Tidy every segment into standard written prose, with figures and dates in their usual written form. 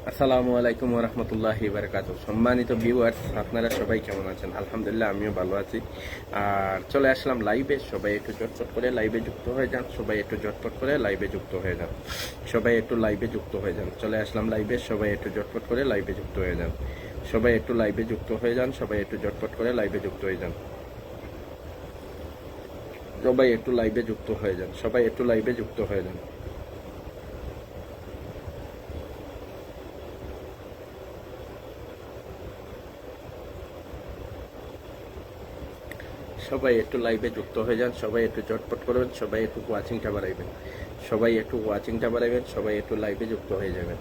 আসসালামু আলাইকুম ওয়া রাহমাতুল্লাহি ওয়া বারাকাতুহু। সম্মানিত ভিউয়ার্স, আপনারা সবাই কেমন আছেন? আলহামদুলিল্লাহ, আমিও ভালো আছি। আর চলে আসলাম লাইভে। সবাই একটু ঝটপট করে লাইভে যুক্ত হয়ে যান। সবাই একটু ঝটপট করে লাইভে যুক্ত হয়ে যান। সবাই একটু লাইভে যুক্ত হয়ে যান। চলে আসলাম লাইভে। সবাই একটু ঝটপট করে লাইভে যুক্ত হয়ে যান। সবাই একটু লাইভে যুক্ত হয়ে যান। সবাই একটু ঝটপট করে লাইভে যুক্ত হয়ে যান। সবাই একটু লাইভে যুক্ত হয়ে যান। সবাই একটু লাইভে যুক্ত হয়ে যান। সবাই একটু লাইভে যুক্ত হয়ে যান। সবাই একটু ঝটপট করবেন। সবাই একটু ওয়াচিংটা বাড়াইবেন। সবাই একটু ওয়াচিংটা বাড়াইবেন। সবাই একটু লাইভে যুক্ত হয়ে যাবেন।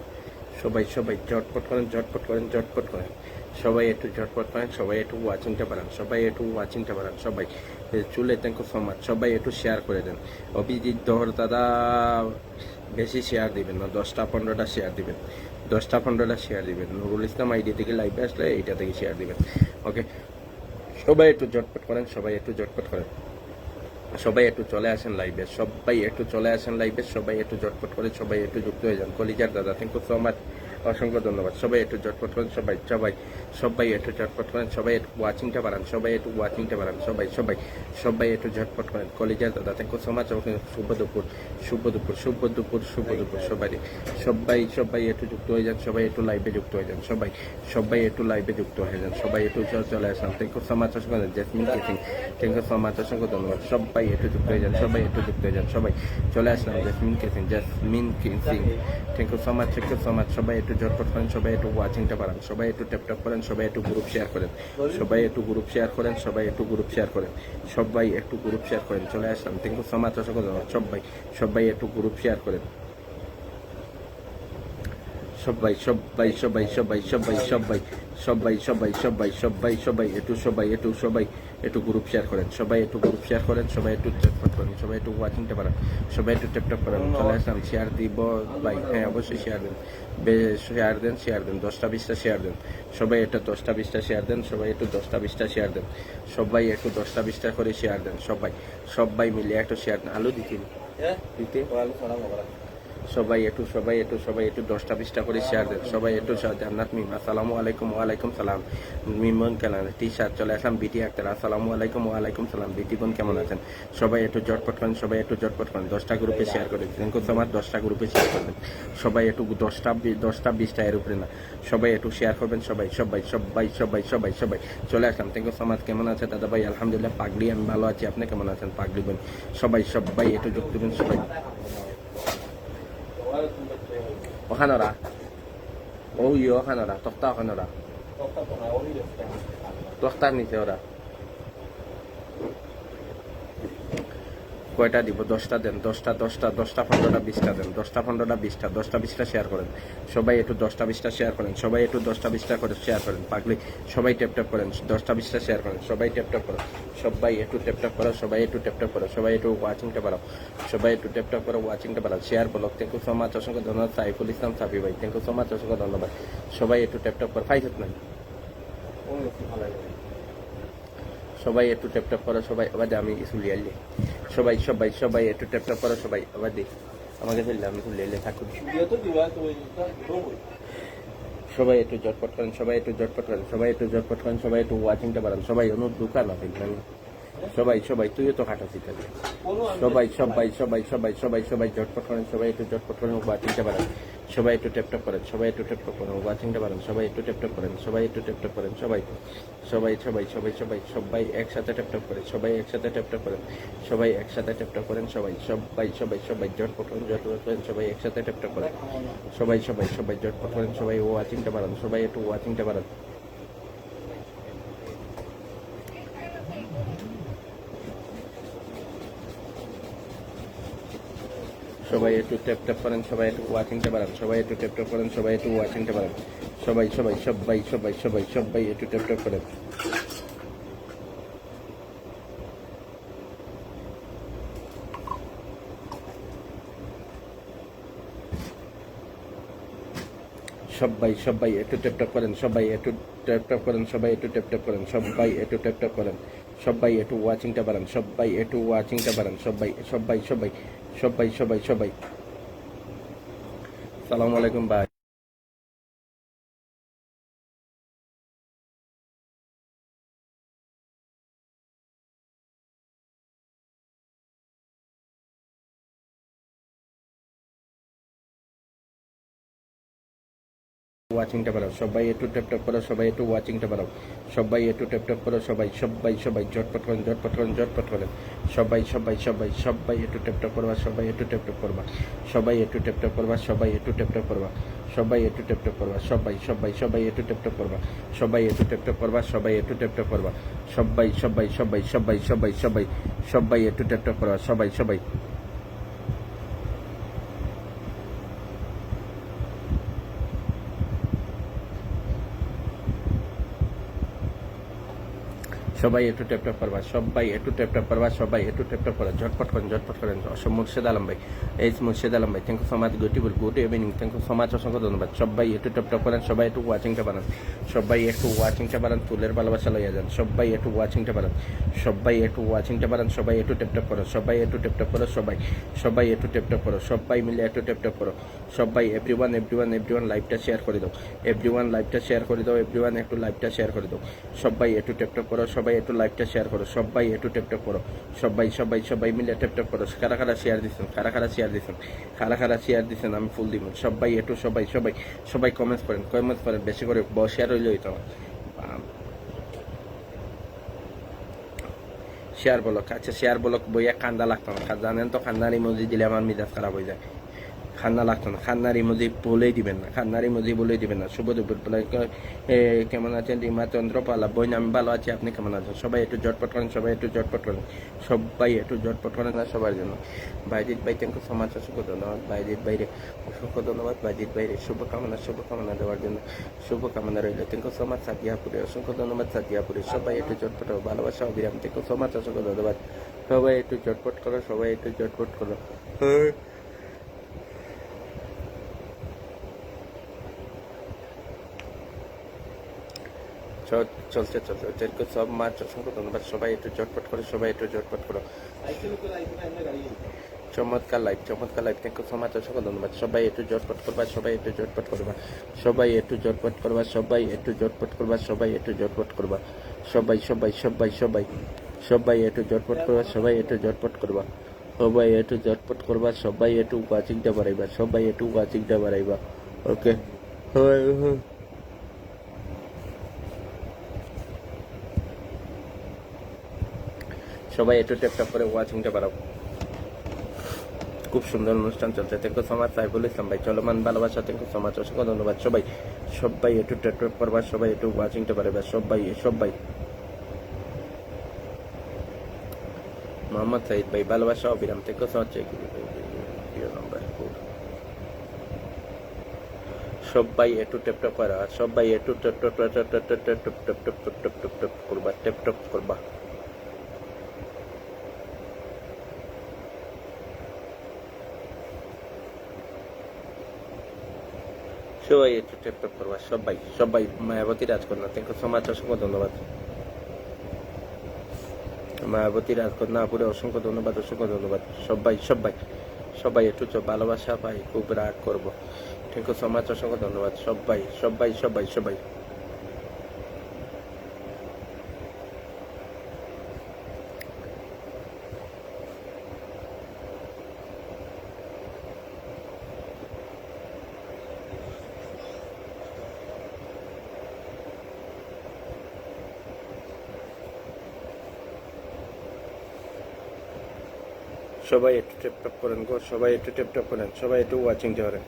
সবাই সবাই ঝটপট করেন, ঝটপট করেন, ঝটপট করেন। সবাই একটু ঝটপট করেন। সবাই একটু ওয়াচিংটা বাড়ান। সবাই একটু ওয়াচিংটা বাড়ান। সবাই চুলে থ্যাংক ইউ সো মাচ। সবাই একটু শেয়ার করে দেন। অভিজিৎ দহর দাদা, বেশি শেয়ার দিবেন না, 10টা 15টা শেয়ার দিবেন। 10টা 15টা শেয়ার দিবেন। নুরুল ইসলাম আইডি থেকে লাইভে আসলে এইটা থেকে শেয়ার দিবেন। ওকে, সবাই একটু ঝটপট করেন। সবাই একটু ঝটপট করেন। সবাই একটু চলে আসেন লাইভে। সবাই একটু চলে আসেন লাইভে। সবাই একটু ঝটপট করে সবাই একটু যুক্ত হয়ে যান। কলিজার দাদা, থ্যাংক ইউ সো মাচ, অসংখ্য ধন্যবাদ। সবাই একটু ঝটপট করেন। সবাই সবাই সবাই একটু ঝটপট করেন। সবাই একটু ওয়াচিংটা বাড়ান। সবাই একটু ওয়াচিংটা বাড়ান। সবাই সবাই সবাই একটু ঝটপট করেন। কলিজার দাদা, থ্যাংক ইউ সো মাচ, শুভ দুপুর, শুভ দুপুর, শুভ দুপুর, শুভ দুপুর। সবাই সবাই সবাই একটু যুক্ত হয়ে যান। সবাই একটু লাইভে যুক্ত হয়ে যান। সবাই সবাই একটু লাইভে যুক্ত হয়ে যান। সবাই একটু চলে আসেন। থ্যাংক ইউ সো মাচ, অসংখ্য জেসমিন কেসিং, থ্যাংক ইউ সো মাচ, অসংখ্য ধন্যবাদ। সবাই একটু যুক্ত হয়ে যান। সবাই একটু যুক্ত হয়ে যান। সবাই চলে আসলাম। জেসমিন কেসিং, জেসমিন কেসিং, thank you so much, thank you so much. সবাই একটু ঝটপট করেন। সবাই একটু ওয়াচিংটা বাড়ান। সবাই একটু ট্যাপ করেন। সবাই একটু গ্রুপ শেয়ার করেন। সবাই একটু গ্রুপ শেয়ার করেন। সবাই একটু গ্রুপ শেয়ার করেন। সবাই একটু গ্রুপ শেয়ার করেন। চলে আসলাম। থ্যাংক ইউ সো মাচ, অসংখ্য ধন্যবাদ। সবাই সবাই একটু গ্রুপ শেয়ার করেন। সবাই সবাই সবাই সবাই সবাই সবাই সবাই সবাই সবাই সবাই সবাই একটু সবাই একটু সবাই একটু গ্রুপ শেয়ার করেন। সবাই একটু গ্রুপ শেয়ার করেন। সবাই একটু চ্যাটপট করেন। সবাই একটু ওয়াচিংটা পারেন। সবাই একটু ট্যাপটপ করেন। চলে আসলাম। শেয়ার দিব ভাই? হ্যাঁ, অবশ্যই শেয়ার দেন। শেয়ার দেন, শেয়ার দেন। 10টা 20টা শেয়ার দেন। সবাই এটা 10টা 20টা শেয়ার দেন। সবাই একটু 10টা 20টা শেয়ার দেন। সবাই একটু 10টা 20টা করে শেয়ার দেন। সবাই সবাই মিলে একটু শেয়ার দেন। আলু দিতে দিতে সবাই একটু 10টা 20টা করে শেয়ার দেন। সবাই একটু জান্নাত মিম, আসসালামু আলাইকুম। ওয়ালাইকুম সালাম। মিমন কেমন? টি শার্ট চলে আসলাম। বিটি আক্তার, আসসালামু আলাইকুম। ওয়ালাইকুম সালাম। বিটি বোন কেমন আছেন? সবাই একটু ঝটপট করেন। সবাই একটু ঝটপট করেন। 10টা গ্রুপে শেয়ার করে দিন। আমার 10টা গ্রুপে শেয়ার করবেন। সবাই একটু 10টা 20টা এর উপরে না। সবাই একটু শেয়ার করবেন। সবাই সবাই সবাই সবাই সবাই সবাই চলে আসলাম। Thank you so much. কেমন আছে দাদা ভাই? আলহামদুলিল্লাহ, পাগড়ি আমি ভালো আছি। আপনি কেমন আছেন? পাগড়ি বোন সবাই সবাই একটু যুক্ত দিন। সবাই ওখানোরা, ও ইয়ে ওখানোরা, তক্তা ওখানোরা, তক্তার নিচে ওরা কয়টা দিব? 10টা দেন। 10টা 15টা 20টা দেন। 10টা 15টা 20টা 10টা 20টা শেয়ার করেন। সবাই একটু 10টা 20টা শেয়ার করেন। সবাই একটু 10টা 20টা করে শেয়ার করেন। পাগলি সবাই ট্যাপ করেন। 10টা 20টা শেয়ার করেন। সবাই ট্যাপ করেন। সবাই একটু ট্যাপ করো। সবাই একটু ট্যাপ করো। সবাই একটু ওয়াচিংটা বাড়াও। সবাই একটু ট্যাপ করো, ওয়াচিংটা বাড়াও। Share block, thank you so much, অসংখ্য ধন্যবাদ। সাইফুল ইসলাম সাফি ভাই, থ্যাংক ইউ সো মাচ, অসংখ্য ধন্যবাদ। সবাই একটু ট্যাপ করো। ফাইজত নাই, সবাই একটু ট্যাপ করো। সবাই আবার আমি চুলি আইলে সবাই সবাই সবাই একটু ট্যাপ করো। সবাই আবার দিই আমাকে ফেললে আমি চুলি আইলে থাকুন। সবাই একটু ঝটপট করেন। সবাই একটু ঝটপট করেন। সবাই একটু ঝটপট করেন। সবাই একটু ওয়াচিংটা বাড়ান। সবাই অনুর দোকান আছে সবাই সবাই তুইও তো খাটাচ্ছি তাহলে। সবাই সবাই সবাই সবাই সবাই সবাই ঝটপট করেন। সবাই একটু ঝটপট করেন, ওয়াচিংটা বাড়ান। সবাই একটু ট্যাপ করেন। সবাই একটু ট্যাপ করেন, ওয়াচিংটা বাড়ান। সবাই একটু ট্যাপ করেন। সবাই একটু ট্যাপ করেন। সবাই সবাই সবাই সবাই সবাই সবাই একসাথে ট্যাপ করেন। সবাই একসাথে ট্যাপ করেন। সবাই একসাথে ট্যাপ করেন। সবাই সবাই সবাই সবাই ঝটপট করেন, ঝটপট করেন। সবাই একসাথে ট্যাপ করেন। সবাই সবাই সবাই ঝটপট করেন। সবাই ওয়াচিংটা বাড়ান। সবাই একটু ওয়াচিংটা বাড়ান। সবাই একটু ট্যাপ করেন। সবাই একটু ওয়াচিংটা বাড়ান। সবাই একটু ট্যাপ করেন। সবাই একটু ওয়াচিংটা বাড়ান। সবাই সবাই সবাই সবাই সবাই সবাই একটু ট্যাপ করেন। সবাই সবাই একটু ট্যাপ করেন। সবাই একটু ট্যাপ করেন। সবাই একটু ট্যাপ করেন। সবাই একটু ট্যাপ করেন। সবাই একটু ওয়াচিংটা বাড়ান। সবাই একটু ওয়াচিংটা বাড়ান। সবাই সবাই সবাই সবাই সবাই সবাই সালাম আলাইকুম ভাই। ওয়াচিংটা বাড়াও, সবাই একটু ট্যাপ করো, সবাই একটু ওয়াচিংটা বাড়াও, সবাই একটু ট্যাপ করো, সবাই সবাই সবাই ঝটপট করেন, ঝটপট করেন, ঝটপট করেন, সবাই সবাই সবাই সবাই একটু ট্যাপ করবা, সবাই একটু ট্যাপ করবা, সবাই একটু ট্যাপ করবা, সবাই একটু ট্যাপ করবা, সবাই একটু ট্যাপ করবা, সবাই সবাই সবাই একটু ট্যাপ করবা, সবাই একটু ট্যাপ করবা, সবাই একটু ট্যাপ করবা, সবাই সবাই সবাই সবাই সবাই সবাই সবাই একটু ট্যাপ করবা, সবাই সবাই সবাই একটু ট্যাপ করবা, সবাই একটু ট্যাপ করবা, সবাই একটু ট্যাপ করা, ঝটপট করেন। অসম মুর্শেদ আলম ভাই, এইচ মুর্শেদ আলম ভাই, thank you so much, good evening, thank you so much, অসংখ্য ধন্যবাদ। সবাই একটু ট্যাপ করেন, সবাই একটু ওয়াচিংটা বানান, সবাই একটু ওয়াচিংটা বানান, ফুলের ভালোবাসা লইয়া যান, সবাই একটু ওয়াচিংটা বানান, সবাই একটু ওয়াচিংটা বানান, সবাই একটু ট্যাপ করো, সবাই একটু ট্যাপ করো, সবাই একটু ট্যাপ করো, সবাই মিলে একটু ট্যাপ করো, সবাই এভরিওয়ান লাইভটা শেয়ার করে দাও, এভরিওয়ান লাইভটা শেয়ার করে দাও, এভরিওয়ান একটু লাইভটা শেয়ার করে দাও, সবাই একটু ট্যাপ করো, সবাই একটু লাইভটা শেয়ার করো, সবাই একটু ট্যাপ করো, সবাই সবাই সবাই মিলে ট্যাপ করো, কারা শেয়ার দিচ্ছেন, কারা শেয়ার দিচ্ছেন, আমি ফুল দিব, সবাই একটু সবাই সবাই সবাই কমেন্টস করেন বেশি করে, শেয়ার হইলে হইতো আমার শেয়ার বলক, আচ্ছা শেয়ার বলক বইয়া কান্দা লাগতো না, জানেন তো খান্নার ইমোজি দিলে আমার মিজাজ খারাপ হয়ে যায়, খান্না লাগতো না, খান্নার ইমোজি বলেই দিবেন না, খান্নার ইমোজি বলেই দিবেন না। শুভ দুপুর বলে কেমন আছেন রিমা চন্দ্রপালা বইন, আমি ভালো আছি, আপনি কেমন আছেন? সবাই একটু ঝটপট করেন, সবাই একটু ঝটপট করেন, সবাই একটু ঝটপট করেন না সবার জন্য। বাইজিৎ ভাই থ্যাংক ইউ সো মাচ, অসংখ্য ধন্যবাদ বাইজিৎ ভাইরে, অসংখ্য ধন্যবাদ বাইজিৎ ভাইরে, শুভকামনা দেওয়ার জন্য, শুভকামনা রইল, থ্যাংক ইউ সো মাচ সাদিয়াপুরে, অসংখ্য ধন্যবাদ সাদিয়াপুরে, সবাই একটু ঝটপট ভালোবাসা অবিরাম, থ্যাংক ইউ সো মাচ, অসংখ্য ধন্যবাদ, সবাই একটু ঝটপট করো, সবাই একটু ঝটপট করো। চলছে সব মাছ, অসংখ্য ধন্যবাদ, সবাই একটু ঝটপট করো, সবাই একটু ঝটপট করো, চমৎকার live, thank you so much, অসংখ্য ধন্যবাদ, সবাই একটু ঝটপট করবা, সবাই একটু ঝটপট করবা, সবাই একটু ঝটপট করবা, সবাই একটু ঝটপট করবা, সবাই একটু ঝটপট করবা, সবাই একটু ঝটপট করবা, সবাই একটু ঝটপট করবা, সবাই একটু ঝটপট করবা, সবাই একটু ওয়াচিংটা বাড়াইবা, সবাই একটু ওয়াচিংটা বাড়াইবা, ওকে। সবাই একটু ট্যাপ করে ওয়াচিংটা বাড়াও, খুব সুন্দর অনুষ্ঠান চলছে, thank you so much Saiful Islam ভাই, চলমান ভালোবাসা, থ্যাংক ইউ সো মাচ, অসংখ্য ধন্যবাদ, সবাই একটু ট্যাপ করবা, সবাই একটু ওয়াচিংটা বাড়াইবা, সবাই মোহাম্মদ সাইদ ভাই ভালোবাসা অবিরাম, থ্যাংক ইউ সো মাচ, সবাই একটু ট্যাপ করা, সবাই একটু ট্যাপ করবা, ট্যাপ করবা, সবাই একটু ট্যাপ করবা, সবাই মায়াবতী রাজকন্যা, থ্যাংক ইউ সো মাচ, অসংখ্য ধন্যবাদ, মায়াবতী রাজকন্যা আপুরে অসংখ্য ধন্যবাদ, সবাই একটু ভালোবাসা পাই, খুব রাগ করবো, থ্যাংক ইউ সো মাচ, অসংখ্য ধন্যবাদ, সবাই সবাই একটু ট্যাপ করেন গো, সবাই একটু ট্যাপ করেন, সবাই একটু ওয়াচিং করেন,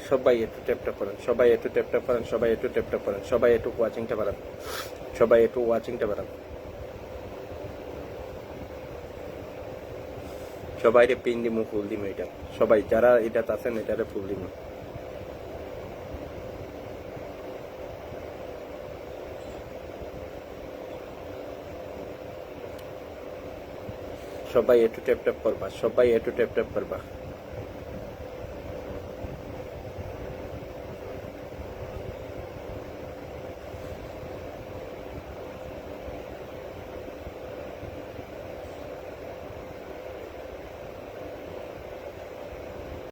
সবাই একটু ট্যাপ করেন, সবাই একটু ট্যাপ করেন, সবাই একটু ট্যাপ করেন, সবাই একটু ওয়াচিংটা বাড়ান, সবাই একটু ওয়াচিংটা বাড়ান, সবাই পিন দিমু, ফুল দিমু, এটা সবাই যারা এটা আছেন এটারে ফুল দিমু, সবাই একটু ট্যাপ করবা, সবাই একটু ট্যাপ করবা।